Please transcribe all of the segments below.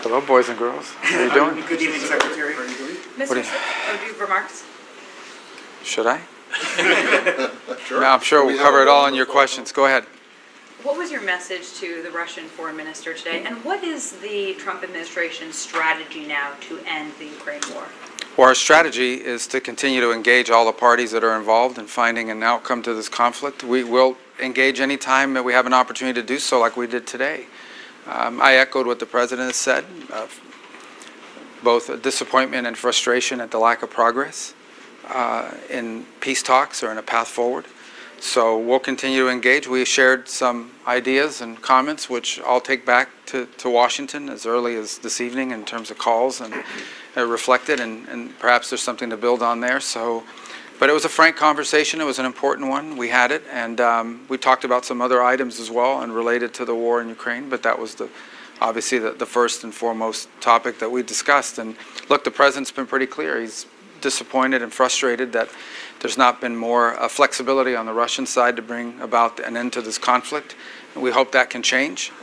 Hello, boys and girls. How are you doing? Good evening, Secretary. How are you doing? What do you- do you have remarks? Should I? Sure. No, I'm sure we'll cover it all in your questions. Go ahead. What was your message to the Russian foreign minister today, and what is the Trump administration's strategy now to end the Ukraine war? Well, our strategy is to continue to engage all the parties that are involved in finding an outcome to this conflict. We will engage any time that we have an opportunity to do so, like we did today. I echoed what the President has said, both disappointment and frustration at the lack of progress in peace talks or in a path forward. So we'll continue to engage. We shared some ideas and comments, which I'll take back to Washington as early as this evening in terms of calls and reflected, and perhaps there's something to build on there. So, but it was a frank conversation. It was an important one. We had it, and we talked about some other items as well and related to the war in Ukraine, but that was obviously the first and foremost topic that we discussed. And look, the President's been pretty clear. He's disappointed and frustrated that there's not been more flexibility on the Russian side to bring about an end to this conflict. And we hope that can change.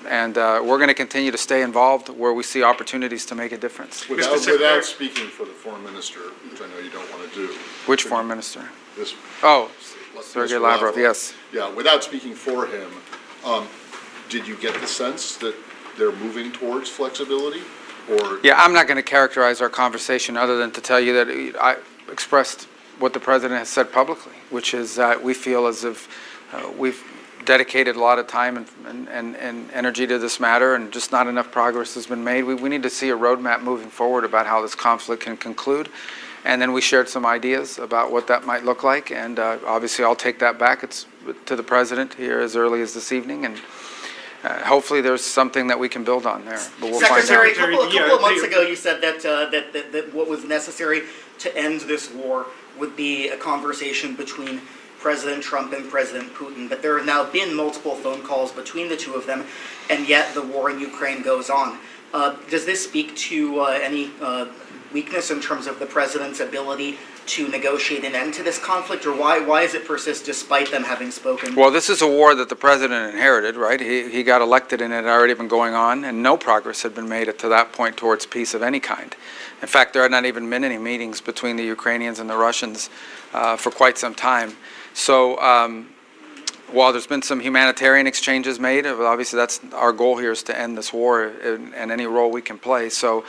And we're going to continue to stay involved where we see opportunities to make a difference. Without speaking for the foreign minister, which I know you don't want to do. Which foreign minister? This. Oh, Mr. Sergei Lavrov, yes. Yeah, without speaking for him, did you get the sense that they're moving towards flexibility? Or Yeah, I'm not going to characterize our conversation other than to tell you that I expressed what the President has said publicly, which is that we feel as if we've dedicated a lot of time and energy to this matter, and just not enough progress has been made. We need to see a roadmap moving forward about how this conflict can conclude. And then we shared some ideas about what that might look like, and obviously I'll take that back to the President here as early as this evening, and hopefully there's something that we can build on there. But we'll Secretary, find out. a couple of months ago you said that what was necessary to end this war would be a conversation between President Trump and President Putin, but there have now been multiple phone calls between the two of them, and yet the war in Ukraine goes on. Does this speak to any weakness in terms of the President's ability to negotiate an end to this conflict, or why does it persist despite them having spoken? Well, this is a war that the President inherited, right? He got elected and it had already been going on, and no progress had been made to that point towards peace of any kind. In fact, there had not even been any meetings between the Ukrainians and the Russians for quite some time. So while there's been some humanitarian exchanges made, obviously that's our goal here, is to end this war and any role we can play. So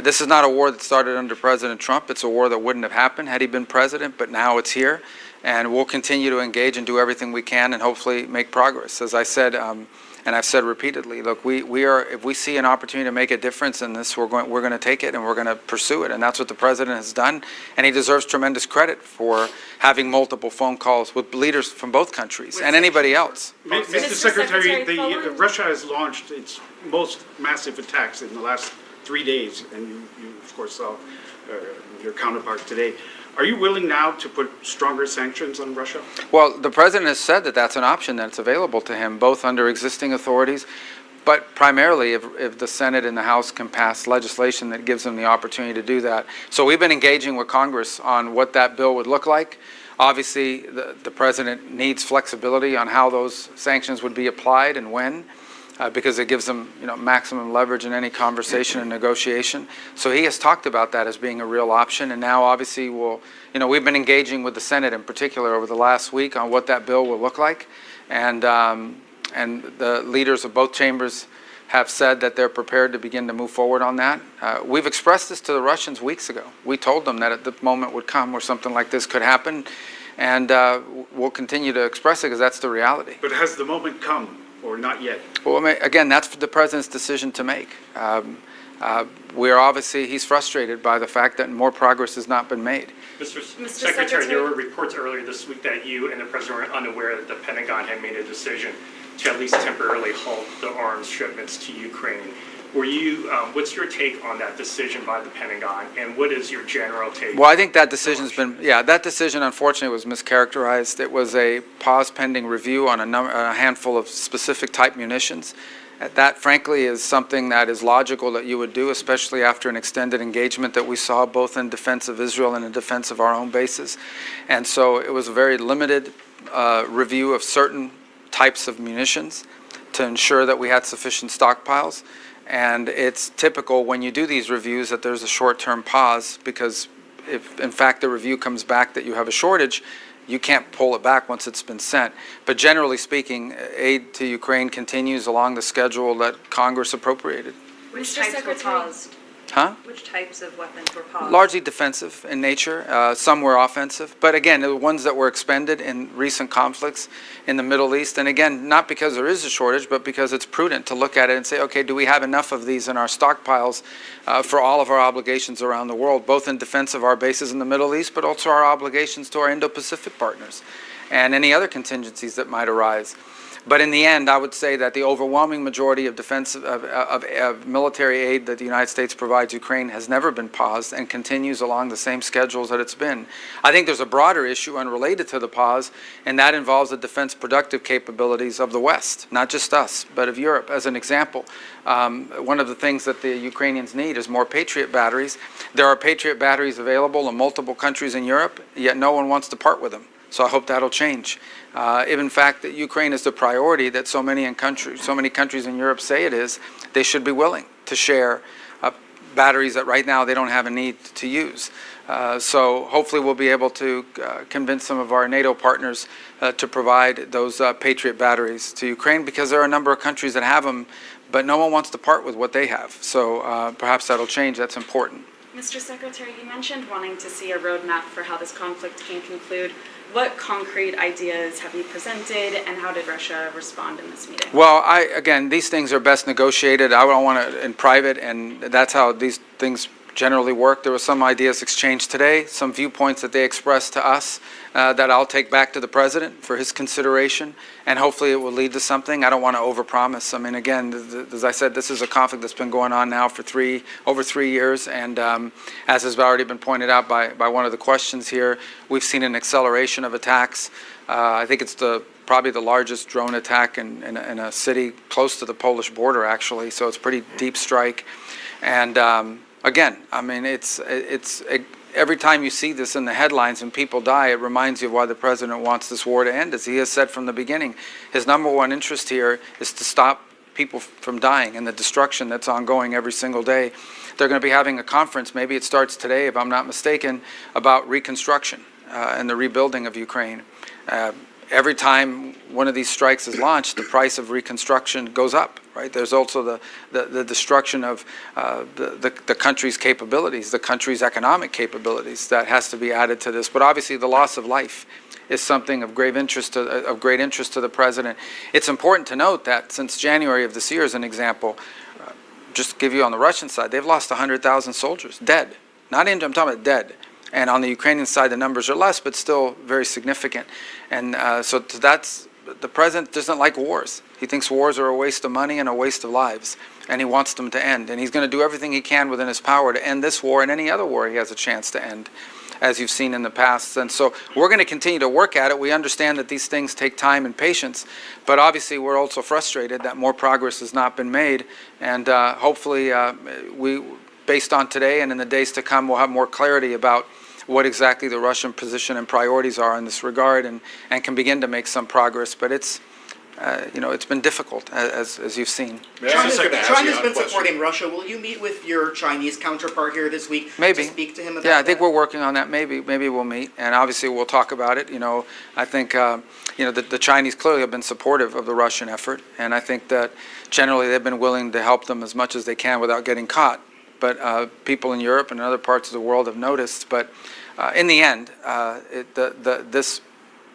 this is not a war that started under President Trump. It's a war that wouldn't have happened had he been president, but now it's here. And we'll continue to engage and do everything we can and hopefully make progress. As I said, and I've said repeatedly, look, we are, if we see an opportunity to make a difference in this, we're going to take it and we're going to pursue it. And that's what the President has done. And he deserves tremendous credit for having multiple phone calls with leaders from both countries and anybody else. Mr. Secretary, Russia has launched its most massive attacks in the last 3 days, and you of course saw your counterpart today. Are you willing now to put stronger sanctions on Russia? Well, the President has said that that's an option that's available to him, both under existing authorities, but primarily if the Senate and the House can pass legislation that gives them the opportunity to do that. So we've been engaging with Congress on what that bill would look like. Obviously, the President needs flexibility on how those sanctions would be applied and when, because it gives them, maximum leverage in any conversation and negotiation. So he has talked about that as being a real option, and now obviously we've been engaging with the Senate in particular over the last week on what that bill will look like, and the leaders of both chambers have said that they're prepared to begin to move forward on that. We've expressed this to the Russians weeks ago. We told them that the moment would come where something like this could happen, and we'll continue to express it because that's the reality. But has the moment come? Or not yet? Well, again, that's the President's decision to make. He's frustrated by the fact that more progress has not been made. Mr. Secretary, there were reports earlier this week that you and the President were unaware that the Pentagon had made a decision to at least temporarily halt the arms shipments to Ukraine. What's your take on that decision by the Pentagon, and what is your general take? Well, I think that decision's that decision unfortunately was mischaracterized. It was a pause pending review on a handful of specific type munitions. That, frankly, is something that is logical that you would do, especially after an extended engagement that we saw both in defense of Israel and in defense of our own bases. And so it was a very limited review of certain types of munitions to ensure that we had sufficient stockpiles. And it's typical when you do these reviews that there's a short-term pause, because if in fact the review comes back that you have a shortage, you can't pull it back once it's been sent. But generally speaking, aid to Ukraine continues along the schedule that Congress appropriated. Which Mr. types were Secretary. paused? Huh? Which types of weapons were paused? Largely defensive in nature. Some were offensive. But again, the ones that were expended in recent conflicts in the Middle East, and again, not because there is a shortage, but because it's prudent to look at it and say, okay, do we have enough of these in our stockpiles for all of our obligations around the world, both in defense of our bases in the Middle East, but also our obligations to our Indo-Pacific partners and any other contingencies that might arise. But in the end, I would say that the overwhelming majority of defense of military aid that the United States provides Ukraine has never been paused and continues along the same schedules that it's been. I think there's a broader issue unrelated to the pause, and that involves the defense productive capabilities of the West, not just us, but of Europe. As an example, one of the things that the Ukrainians need is more Patriot batteries. There are Patriot batteries available in multiple countries in Europe, yet no one wants to part with them. So I hope that'll change. If in fact that Ukraine is the priority that so many countries in Europe say it is, they should be willing to share batteries that right now they don't have a need to use. So hopefully we'll be able to convince some of our NATO partners to provide those Patriot batteries to Ukraine, because there are a number of countries that have them, but no one wants to part with what they have. So perhaps that'll change. That's important. Mr. Secretary, you mentioned wanting to see a roadmap for how this conflict can conclude. What concrete ideas have you presented, and how did Russia respond in this meeting? Well, again, these things are best negotiated. I don't want to in private, and that's how these things generally work. There were some ideas exchanged today, some viewpoints that they expressed to us that I'll take back to the President for his consideration, and hopefully it will lead to something. I don't want to overpromise. I mean, again, as I said, this is a conflict that's been going on now for over 3 years, and as has already been pointed out by one of the questions here, we've seen an acceleration of attacks. I think it's probably the largest drone attack in a city close to the Polish border, actually, so it's a pretty deep strike. And again, I mean, it's every time you see this in the headlines and people die, it reminds you of why the President wants this war to end. As he has said from the beginning, his number one interest here is to stop people from dying and the destruction that's ongoing every single day. They're going to be having a conference, maybe it starts today if I'm not mistaken, about reconstruction and the rebuilding of Ukraine. Every time one of these strikes is launched, the price of reconstruction goes up, right? There's also the destruction of the country's capabilities, the country's economic capabilities that has to be added to this. But obviously the loss of life is something of great interest to the President. It's important to note that since January of this year, as an example, just to give you on the Russian side, they've lost 100,000 soldiers, dead. Not injured, I'm talking about dead. And on the Ukrainian side, the numbers are less, but still very significant. And so that's, the President doesn't like wars. He thinks wars are a waste of money and a waste of lives, and he wants them to end. And he's going to do everything he can within his power to end this war and any other war he has a chance to end, as you've seen in the past. And so we're going to continue to work at it. We understand that these things take time and patience, but obviously we're also frustrated that more progress has not been made. And hopefully based on today and in the days to come, we'll have more clarity about what exactly the Russian position and priorities are in this regard, and can begin to make some progress. But it's, it's been difficult, as you've seen. China's been supporting Russia. Will you meet with your Chinese counterpart here this week Maybe. to speak to him about Yeah, I think that? we're working on that. Maybe we'll meet, and obviously we'll talk about it. I think the Chinese clearly have been supportive of the Russian effort, and I think that generally they've been willing to help them as much as they can without getting caught. But people in Europe and in other parts of the world have noticed. But in the end, this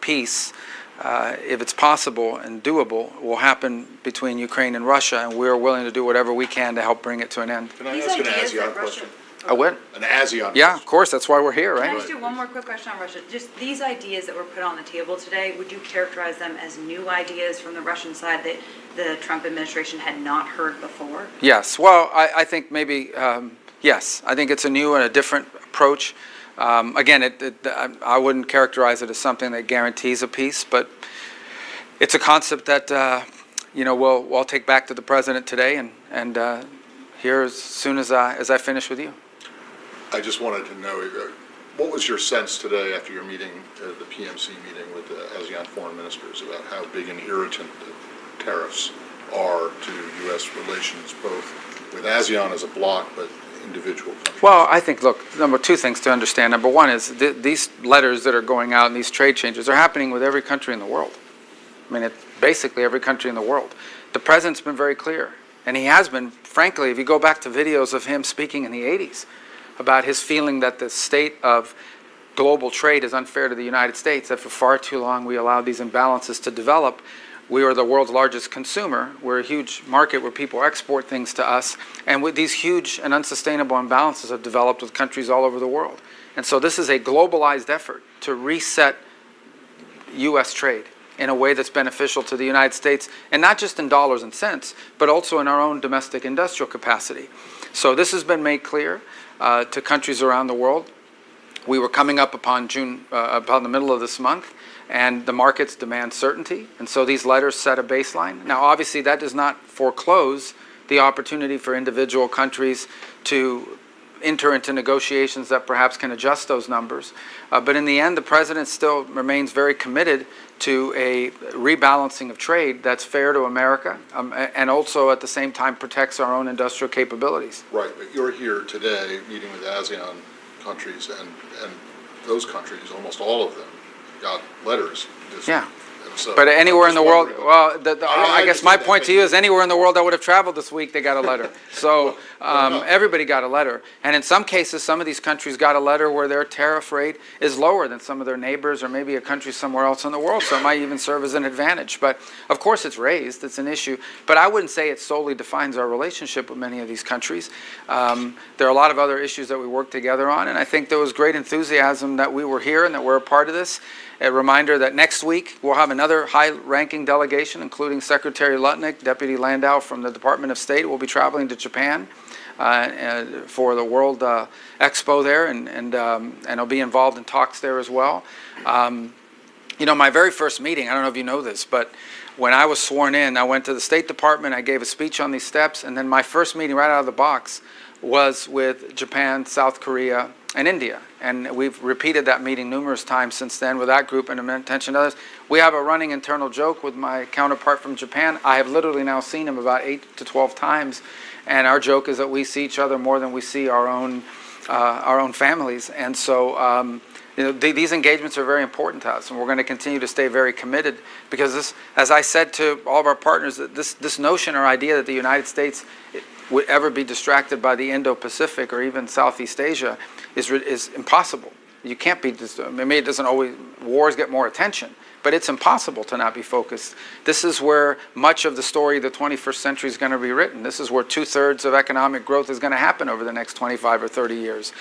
peace, if it's possible and doable, will happen between Ukraine and Russia, and we're willing to do whatever we can to help bring it to an end. Can I These ask an ideas ASEAN that question? A what? An ASEAN Yeah, question. of course. That's why we're here, Can I right? just do one more quick question on Russia? Just these ideas that were put on the table today, would you characterize them as new ideas from the Russian side that the Trump administration had not heard before? Yes. Well, I think maybe, yes. I think it's a new and a different approach. Again, I wouldn't characterize it as something that guarantees a peace, but it's a concept that, we'll take back to the President today and here as soon as I finish with you. I just wanted to know, what was your sense today after your meeting, the PMC meeting with the ASEAN foreign ministers, about how big an irritant the tariffs are to U.S. relations, both with ASEAN as a bloc, but individual countries? Well, I think, look, two things to understand. Number one is these letters that are going out and these trade changes are happening with every country in the world. I mean, it's basically every country in the world. The president's been very clear, and he has been, frankly, if you go back to videos of him speaking in the 80s about his feeling that the state of global trade is unfair to the United States, that for far too long we allowed these imbalances to develop. We are the world's largest consumer. We're a huge market where people export things to us, and with these huge and unsustainable imbalances have developed with countries all over the world. And so this is a globalized effort to reset U.S. trade in a way that's beneficial to the United States, and not just in dollars and cents, but also in our own domestic industrial capacity. So this has been made clear to countries around the world. We were coming up upon about the middle of this month, and the markets demand certainty, and so these letters set a baseline. Now, obviously, that does not foreclose the opportunity for individual countries to enter into negotiations that perhaps can adjust those numbers. But in the end, the president still remains very committed to a rebalancing of trade that's fair to America, and also at the same time protects our own industrial capabilities. Right, but you're here today meeting with ASEAN countries, and those countries, almost all of them, got letters. Yeah. So But anywhere in the world, well, I I guess my understand that, point but to you is anywhere in the world that would have traveled this week, they got a letter. So everybody got a letter. And in some cases, some of these countries got a letter where their tariff rate is lower than some of their neighbors or maybe a country somewhere else in the world. So it might even serve as an advantage. But of course it's raised, it's an issue. But I wouldn't say it solely defines our relationship with many of these countries. There are a lot of other issues that we work together on. And I think there was great enthusiasm that we were here and that we're a part of this. A reminder that next week we'll have another high-ranking delegation, including Secretary Lutnick, Deputy Landau from the Department of State, will be traveling to Japan for the World Expo there, and will be involved in talks there as well. You know, my very first meeting, I don't know if you know this, but when I was sworn in, I went to the State Department, I gave a speech on these steps, and then my first meeting right out of the box was with Japan, South Korea, and India. And we've repeated that meeting numerous times since then with that group and attention to others. We have a running internal joke with my counterpart from Japan. I have literally now seen him about 8 to 12 times. And our joke is that we see each other more than we see our own families. And so you know, these engagements are very important to us, and we're going to continue to stay very committed, because this, as I said to all of our partners, that this notion or idea that the United States would ever be distracted by the Indo-Pacific or even Southeast Asia is impossible. You can't be, maybe it doesn't always, wars get more attention, but it's impossible to not be focused. This is where much of the story of the 21st century is going to be written. This is where 2/3 of economic growth is going to happen over the next 25 or 30 years.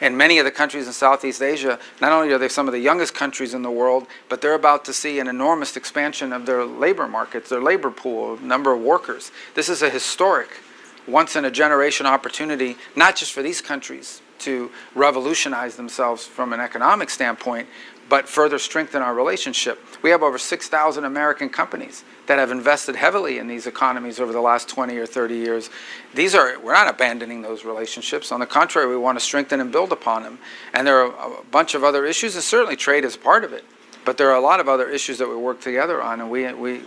And many of the countries in Southeast Asia, not only are they some of the youngest countries in the world, but they're about to see an enormous expansion of their labor markets, their labor pool, number of workers. This is a historic, once-in-a-generation opportunity, not just for these countries to revolutionize themselves from an economic standpoint, but further strengthen our relationship. We have over 6,000 American companies that have invested heavily in these economies over the last 20 or 30 years. We're not abandoning those relationships. On the contrary, we want to strengthen and build upon them. And there are a bunch of other issues, and certainly trade is part of it. But there are a lot of other issues that we work together on, and we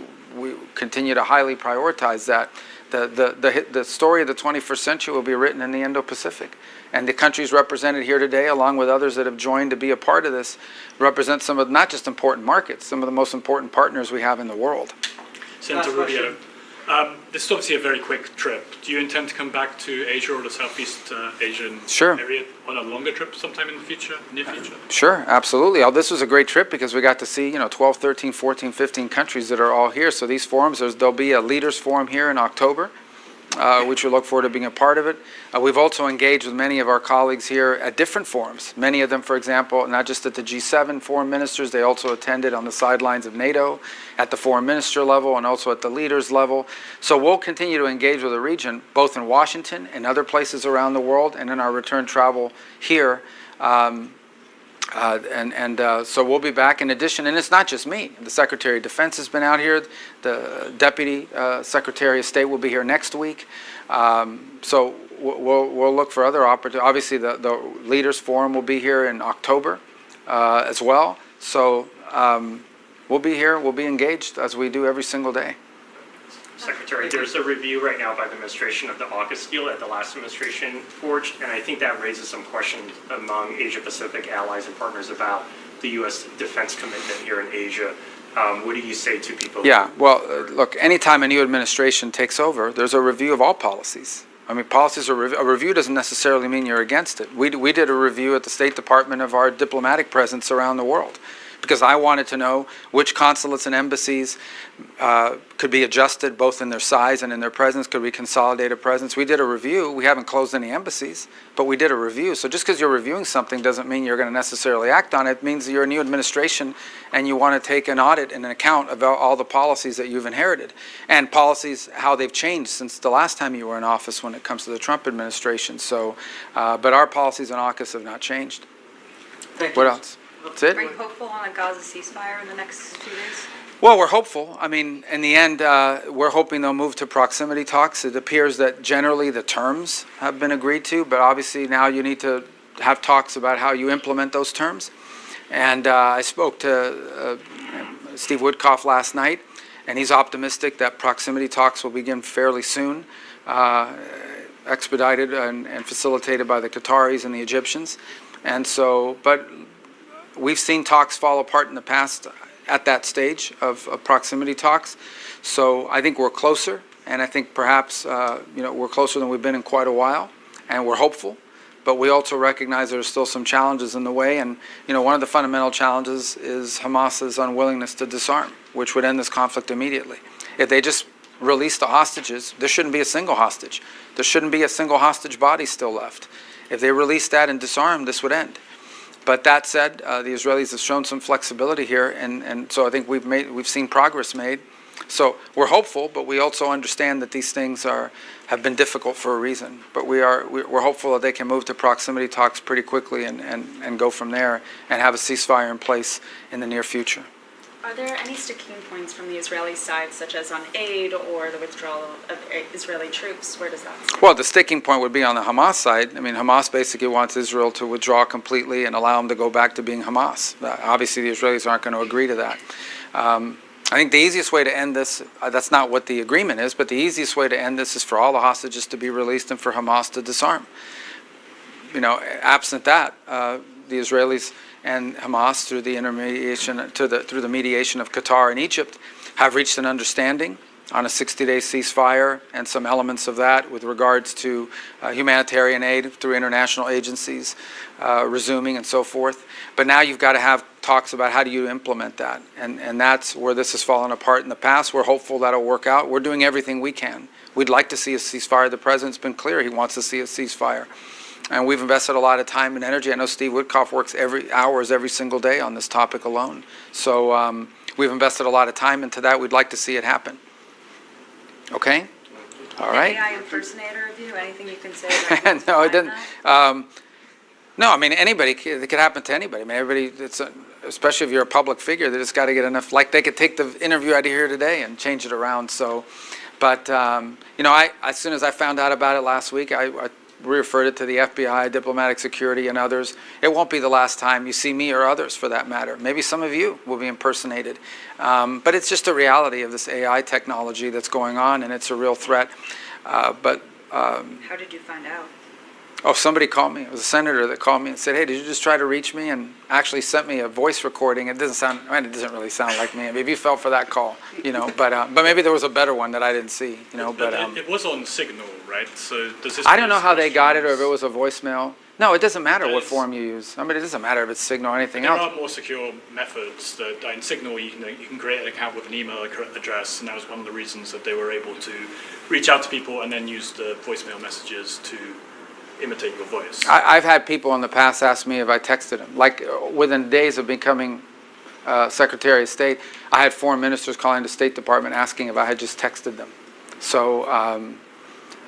continue to highly prioritize that. The story of the 21st century will be written in the Indo-Pacific. And the countries represented here today, along with others that have joined to be a part of this, represent some of not just important markets, some of the most important partners we have in the world. Senator Rubio, this is obviously a very quick trip. Do you intend to come back to Asia or the Southeast Asian area on a longer trip sometime in the future, near future? Sure, absolutely. This was a great trip because we got to see, 12, 13, 14, 15 countries that are all here. So these forums, there'll be a leaders forum here in October, which we look forward to being a part of it. We've also engaged with many of our colleagues here at different forums. Many of them, for example, not just at the G7 foreign ministers, they also attended on the sidelines of NATO, at the foreign minister level, and also at the leaders level. So we'll continue to engage with the region, both in Washington and other places around the world, and in our return travel here. So we'll be back in addition, and it's not just me. The Secretary of Defense has been out here. The Deputy Secretary of State will be here next week. So we'll look for other opportunities. Obviously, the Leaders Forum will be here in October as well. So we'll be here. We'll be engaged as we do every single day. Secretary, there's a review right now by the administration of the AUKUS deal that the last administration forged, and I think that raises some questions among Asia-Pacific allies and partners about the U.S. defense commitment here in Asia. What do you say to people? Yeah, well, look, anytime a new administration takes over, there's a review of all policies. I mean, policies are a review doesn't necessarily mean you're against it. We did a review at the State Department of our diplomatic presence around the world, because I wanted to know which consulates and embassies could be adjusted both in their size and in their presence. Could we consolidate a presence? We did a review. We haven't closed any embassies, but we did a review. So just because you're reviewing something doesn't mean you're going to necessarily act on it. It means you're a new administration and you want to take an audit and an account of all the policies that you've inherited, and policies, how they've changed since the last time you were in office when it comes to the Trump administration. So, but our policies on AUKUS have not changed. Thank you. What else? That's it? Are you hopeful on a Gaza ceasefire in the next few days? Well, we're hopeful. I mean, in the end, we're hoping they'll move to proximity talks. It appears that generally the terms have been agreed to, but obviously now you need to have talks about how you implement those terms. And I spoke to Steve Woodcock last night, and he's optimistic that proximity talks will begin fairly soon, expedited and facilitated by the Qataris and the Egyptians. And so, but we've seen talks fall apart in the past at that stage of proximity talks. So I think we're closer, and I think perhaps we're closer than we've been in quite a while, and we're hopeful. But we also recognize there's still some challenges in the way, and one of the fundamental challenges is Hamas's unwillingness to disarm, which would end this conflict immediately. If they just release the hostages, there shouldn't be a single hostage. There shouldn't be a single hostage body still left. If they release that and disarm, this would end. But that said, the Israelis have shown some flexibility here, and so I think we've seen progress made. So we're hopeful, but we also understand that these things have been difficult for a reason. But we're hopeful that they can move to proximity talks pretty quickly and go from there and have a ceasefire in place in the near future. Are there any sticking points from the Israeli side, such as on aid or the withdrawal of Israeli troops? Where does that stand? Well, the sticking point would be on the Hamas side. I mean, Hamas basically wants Israel to withdraw completely and allow them to go back to being Hamas. Obviously, the Israelis aren't going to agree to that. I think the easiest way to end this, that's not what the agreement is, but the easiest way to end this is for all the hostages to be released and for Hamas to disarm. Absent that, the Israelis and Hamas, through the mediation of Qatar and Egypt, have reached an understanding on a 60-day ceasefire and some elements of that with regards to humanitarian aid through international agencies resuming and so forth. But now you've got to have talks about how do you implement that, and that's where this has fallen apart in the past. We're hopeful that'll work out. We're doing everything we can. We'd like to see a ceasefire. The president's been clear he wants to see a ceasefire. And we've invested a lot of time and energy. I know Steve Woodcock works every single day on this topic alone. So we've invested a lot of time into that. We'd like to see it happen. Okay? All right. AI impersonator of you? Anything you can say about No, it didn't. that? No, I mean, it could happen to anybody. I mean, everybody, especially if you're a public figure, they just got to get enough. Like, they could take the interview out of here today and change it around. So, but, as soon as I found out about it last week, I referred it to the FBI, diplomatic security, and others. It won't be the last time you see me or others, for that matter. Maybe some of you will be impersonated. But it's just a reality of this AI technology that's going on, and it's a real threat. How did you find out? Oh, somebody called me. It was a senator that called me and said, "Hey, did you just try to reach me?" And actually sent me a voice recording. It doesn't really sound like me. Maybe you fell for that call, But maybe there was a better one that I didn't see, But it was on Signal, right? So does this? I don't know how they got it, or if it was a voicemail. No, it doesn't matter what form you use. I mean, it doesn't matter if it's Signal or anything else. There are more secure methods that in Signal you can create an account with an email address, and that was one of the reasons that they were able to reach out to people and then use the voicemail messages to imitate your voice. I've had people in the past ask me if I texted them. Like, within days of becoming Secretary of State, I had foreign ministers calling the State Department asking if I had just texted them. So,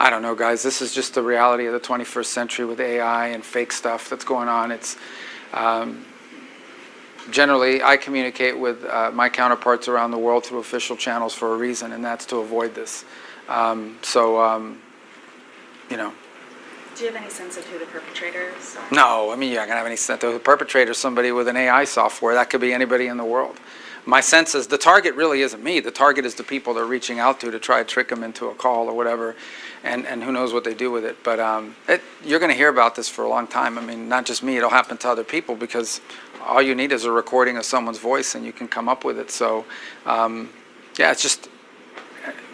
I don't know, guys. This is just the reality of the 21st century with AI and fake stuff that's going on. It's generally, I communicate with my counterparts around the world through official channels for a reason, and that's to avoid this. Do you have any sense of who the perpetrator is? No, I mean, you're not going to have any sense. The perpetrator is somebody with an AI software. That could be anybody in the world. my sense is the target really isn't me. The target is the people they're reaching out to try to trick them into a call or whatever, and who knows what they do with it. But you're going to hear about this for a long time. I mean, not just me. It'll happen to other people because all you need is a recording of someone's voice and you can come up with it. So, yeah, it's just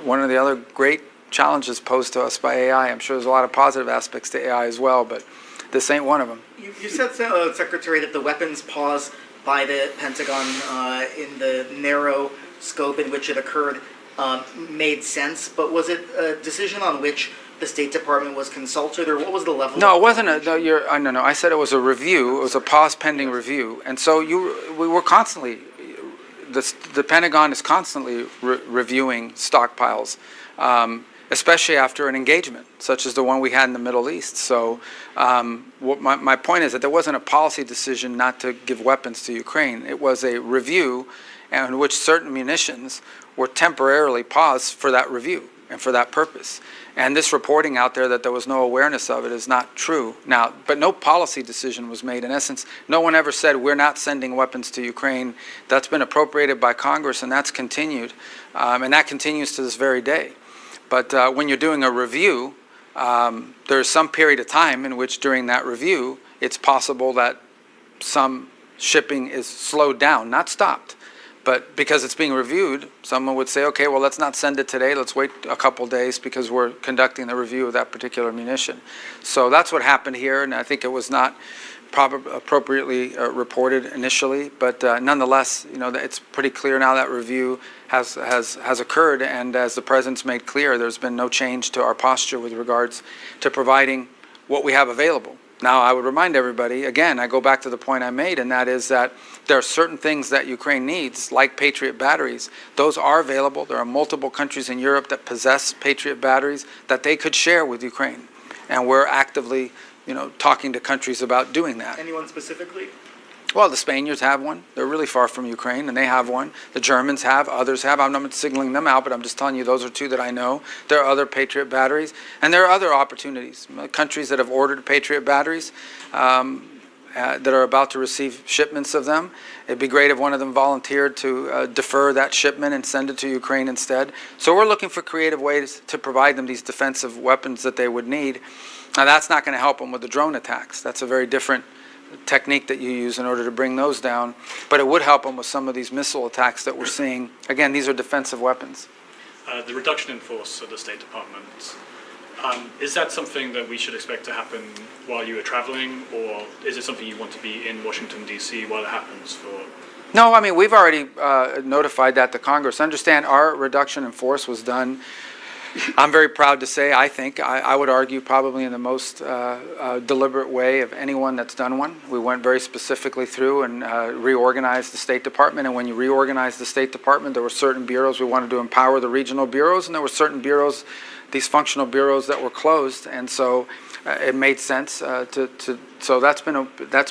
one of the other great challenges posed to us by AI. I'm sure there's a lot of positive aspects to AI as well, but this ain't one of them. You said, Secretary, that the weapons pause by the Pentagon in the narrow scope in which it occurred made sense, but was it a decision on which the State Department was consulted, or what was the level? No, it wasn't a. No, no. I said it was a review. It was a pause pending review, and so we were constantly. The Pentagon is constantly reviewing stockpiles, especially after an engagement such as the one we had in the Middle East. So my point is that there wasn't a policy decision not to give weapons to Ukraine. It was a review in which certain munitions were temporarily paused for that review and for that purpose. And this reporting out there that there was no awareness of it is not true. Now, but no policy decision was made. In essence, no one ever said we're not sending weapons to Ukraine. That's been appropriated by Congress, and that's continued. And that continues to this very day. But when you're doing a review, there's some period of time in which during that review, it's possible that some shipping is slowed down, not stopped. But because it's being reviewed, someone would say, okay, well, let's not send it today. Let's wait a couple days because we're conducting the review of that particular munition. So that's what happened here, and I think it was not appropriately reported initially. But nonetheless, it's pretty clear now that review has occurred, and as the President's made clear, there's been no change to our posture with regards to providing what we have available. Now, I would remind everybody, again, I go back to the point I made, and that is that there are certain things that Ukraine needs, like Patriot batteries. Those are available. There are multiple countries in Europe that possess Patriot batteries that they could share with Ukraine. And we're actively, talking to countries about doing that. Anyone specifically? Well, the Spaniards have one. They're really far from Ukraine, and they have one. The Germans have, others have. I'm not singling them out, but I'm just telling you those are two that I know. There are other Patriot batteries, and there are other opportunities. Countries that have ordered Patriot batteries that are about to receive shipments of them. It'd be great if one of them volunteered to defer that shipment and send it to Ukraine instead. So we're looking for creative ways to provide them these defensive weapons that they would need. Now, that's not going to help them with the drone attacks. That's a very different technique that you use in order to bring those down, but it would help them with some of these missile attacks that we're seeing. Again, these are defensive weapons. The reduction in force of the State Department, is that something that we should expect to happen while you are traveling, or is it something you want to be in Washington, D.C. while it happens? No, I mean, we've already notified that to Congress. Understand, our reduction in force was done, I'm very proud to say, I would argue probably in the most deliberate way of anyone that's done one. We went very specifically through and reorganized the State Department, and when you reorganize the State Department, there were certain bureaus we wanted to empower the regional bureaus, and there were certain bureaus, these functional bureaus, that were closed, and so it made sense so that's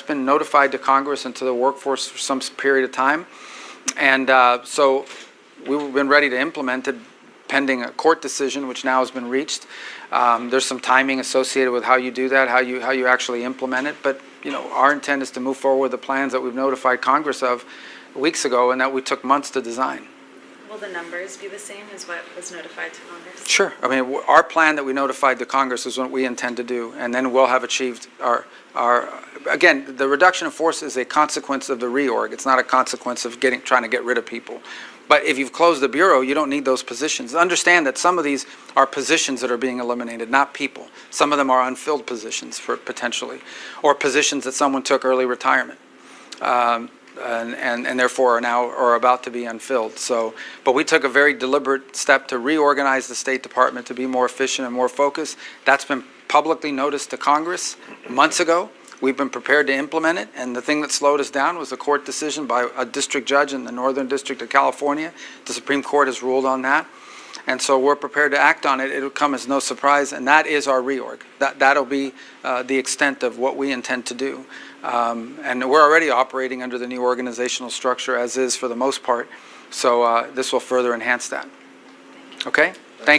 been notified to Congress and to the workforce for some period of time, and so we've been ready to implement it pending a court decision, which now has been reached. There's some timing associated with how you do that, how you actually implement it. But our intent is to move forward with the plans that we've notified Congress of weeks ago, and that we took months to design. Will the numbers be the same as what was notified to Congress? Sure. I mean, our plan that we notified to Congress is what we intend to do, and then we'll have achieved our. Again, the reduction of force is a consequence of the reorg. It's not a consequence of trying to get rid of people. But if you've closed the bureau, you don't need those positions. Understand that some of these are positions that are being eliminated, not people. Some of them are unfilled positions, potentially, or positions that someone took early retirement, and therefore are about to be unfilled. So, but we took a very deliberate step to reorganize the State Department to be more efficient and more focused. That's been publicly noticed to Congress months ago. We've been prepared to implement it, and the thing that slowed us down was a court decision by a district judge in the Northern District of California. The Supreme Court has ruled on that, and so we're prepared to act on it. It'll come as no surprise, and that is our reorg. That'll be the extent of what we intend to do, and we're already operating under the new organizational structure as is for the most part, so this will further enhance that. Okay?